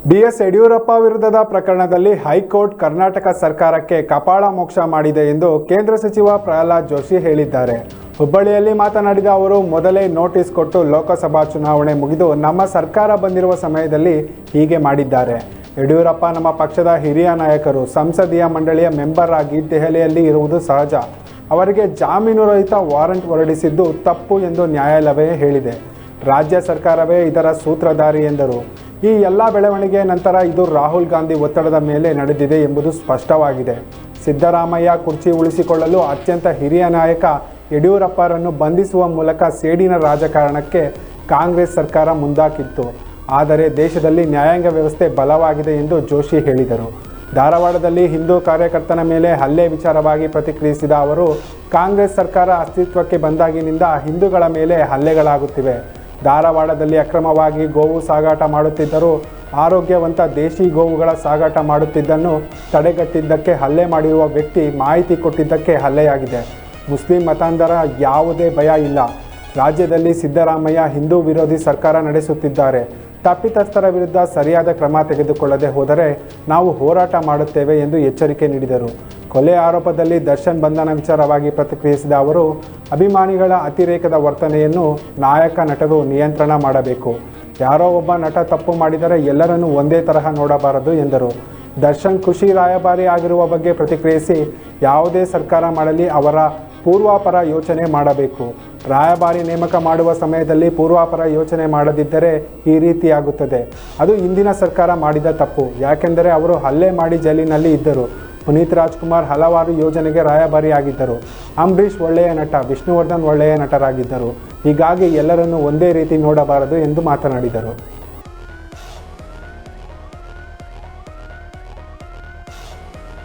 BS Yediyurappa ವಿರುದ್ಧದ ಪ್ರಕರಣದಲ್ಲಿ high court Karnataka ಸರ್ಕಾರಕ್ಕೆ ಕಪಾಳ ಮೋಕ್ಷ ಮಾಡಿದೆ ಎಂದು ಕೇಂದ್ರ ಸಚಿವ ಪ್ರಹ್ಲಾದ್ ಜೋಶಿ ಹೇಳಿದ್ದಾರೆ. ಹುಬ್ಬಳ್ಳಿಯಲ್ಲಿ ಮಾತನಾಡಿದ ಅವರು, ಮೊದಲೇ ನೋಟಿಸ್ ಕೊಟ್ಟು ಲೋಕಸಭಾ ಚುನಾವಣೆ ಮುಗಿದು ನಮ್ಮ ಸರ್ಕಾರ ಬಂದಿರುವ ಸಮಯದಲ್ಲಿ ಹೀಗೆ ಮಾಡಿದ್ದಾರೆ. ಯಡಿಯೂರಪ್ಪ ನಮ್ಮ ಪಕ್ಷದ ಹಿರಿಯ ನಾಯಕರು, ಸಂಸದೀಯ ಮಂಡಳಿಯ ಮೆಂಬರ್ ಆಗಿ ದೆಹಲಿಯಲ್ಲಿ ಇರುವುದು ಸಹಜ. ಅವರಿಗೆ ಜಾಮೀನು ರಹಿತ ವಾರಂಟ್ ಹೊರಡಿಸಿದ್ದು ತಪ್ಪು ಎಂದು ನ್ಯಾಯಾಲಯವೇ ಹೇಳಿದೆ. ರಾಜ್ಯ ಸರ್ಕಾರವೇ ಇದರ ಸೂತ್ರಧಾರಿ ಎಂದರು. ಈ ಎಲ್ಲ ಬೆಳವಣಿಗೆ ನಂತರ ಇದು ರಾಹುಲ್ ಗಾಂಧಿ ಒತ್ತಡದ ಮೇಲೆ ನಡೆದಿದೆ ಎಂಬುದು ಸ್ಪಷ್ಟವಾಗಿದೆ. ಸಿದ್ದರಾಮಯ್ಯ ಕುರ್ಚಿ ಉಳಿಸಿಕೊಳ್ಳಲು ಅತ್ಯಂತ ಹಿರಿಯ ನಾಯಕ ಯಡಿಯೂರಪ್ಪರನ್ನು ಬಂಧಿಸುವ ಮೂಲಕ ಸೇಡಿನ ರಾಜಕಾರಣಕ್ಕೆ ಕಾಂಗ್ರೆಸ್ ಸರ್ಕಾರ ಮುಂದಾಕಿತ್ತು. ಆದರೆ ದೇಶದಲ್ಲಿ ನ್ಯಾಯಾಂಗ ವ್ಯವಸ್ಥೆ ಬಲವಾಗಿದೆ ಎಂದು ಜೋಶಿ ಹೇಳಿದರು. ಧಾರವಾಡದಲ್ಲಿ ಹಿಂದೂ ಕಾರ್ಯಕರ್ತನ ಮೇಲೆ ಹಲ್ಲೆ ವಿಚಾರವಾಗಿ ಪ್ರತಿಕ್ರಿಯಿಸಿದ ಅವರು, ಕಾಂಗ್ರೆಸ್ ಸರ್ಕಾರ ಅಸ್ತಿತ್ವಕ್ಕೆ ಬಂದಾಗಿನಿಂದ ಹಿಂದೂಗಳ ಮೇಲೆ ಹಲ್ಲೆಗಳಾಗುತ್ತಿವೆ. ಧಾರವಾಡದಲ್ಲಿ ಅಕ್ರಮವಾಗಿ ಗೋವು ಸಾಗಾಟ ಮಾಡುತ್ತಿದ್ದರೂ ಆರೋಗ್ಯವಂತ ದೇಶಿ ಗೋವುಗಳ ಸಾಗಾಟ ಮಾಡುತ್ತಿದ್ದನ್ನು ತಡೆಗಟ್ಟಿದ್ದಕ್ಕೆ ಹಲ್ಲೆ ಮಾಡಿರುವ ವ್ಯಕ್ತಿ ಮಾಹಿತಿ ಕೊಟ್ಟಿದ್ದಕ್ಕೆ ಹಲ್ಲೆಯಾಗಿದೆ. ಮುಸ್ಲಿಂ ಮತಾಂಧರ ಯಾವುದೇ ಭಯ ಇಲ್ಲ. ರಾಜ್ಯದಲ್ಲಿ ಸಿದ್ದರಾಮಯ್ಯ ಹಿಂದೂ ವಿರೋಧಿ ಸರ್ಕಾರ ನಡೆಸುತ್ತಿದ್ದಾರೆ. ತಪ್ಪಿತಸ್ಥರ ವಿರುದ್ಧ ಸರಿಯಾದ ಕ್ರಮ ತೆಗೆದುಕೊಳ್ಳದೆ ಹೋದರೆ ನಾವು ಹೋರಾಟ ಮಾಡುತ್ತೇವೆ ಎಂದು ಎಚ್ಚರಿಕೆ ನೀಡಿದರು. ಕೊಲೆ ಆರೋಪದಲ್ಲಿ ದರ್ಶನ್ ಬಂಧನ ವಿಚಾರವಾಗಿ ಪ್ರತಿಕ್ರಿಯಿಸಿದ ಅವರು, ಅಭಿಮಾನಿಗಳ ಅತಿರೇಕದ ವರ್ತನೆಯನ್ನು ನಾಯಕ ನಟರು ನಿಯಂತ್ರಣ ಮಾಡಬೇಕು. ಯಾರೋ ಒಬ್ಬ ನಟ ತಪ್ಪು ಮಾಡಿದರೆ ಎಲ್ಲರನ್ನೂ ಒಂದೇ ತರಹ ನೋಡಬಾರದು ಎಂದರು. ದರ್ಶನ್ ಕೃಷಿ ರಾಯಭಾರಿ ಆಗಿರುವ ಬಗ್ಗೆ ಪ್ರತಿಕ್ರಿಯಿಸಿ, ಯಾವುದೇ ಸರ್ಕಾರ ಮಾಡಲಿ ಅವರ ಪೂರ್ವಾಪರ ಯೋಚನೆ ಮಾಡಬೇಕು. ರಾಯಭಾರಿ ನೇಮಕ ಮಾಡುವ ಸಮಯದಲ್ಲಿ ಪೂರ್ವಾಪರ ಯೋಚನೆ ಮಾಡದಿದ್ದರೆ ಈ ರೀತಿಯಾಗುತ್ತದೆ. ಅದು ಹಿಂದಿನ ಸರ್ಕಾರ ಮಾಡಿದ ತಪ್ಪು. ಯಾಕೆಂದರೆ ಅವರು ಹಲ್ಲೆ ಮಾಡಿ ಜೈಲಿನಲ್ಲಿ ಇದ್ದರು. ಪುನೀತ್ ರಾಜ್ಕುಮಾರ್ ಹಲವಾರು ಯೋಜನೆಗೆ ರಾಯಭಾರಿ ಆಗಿದ್ದರು. ಅಂಬರೀಷ್ ಒಳ್ಳೆಯ ನಟ, ವಿಷ್ಣುವರ್ಧನ್ ಒಳ್ಳೆಯ ನಟರಾಗಿದ್ದರು. ಹೀಗಾಗಿ ಎಲ್ಲರನ್ನೂ ಒಂದೇ ರೀತಿ ನೋಡಬಾರದು ಎಂದು ಮಾತನಾಡಿದರು.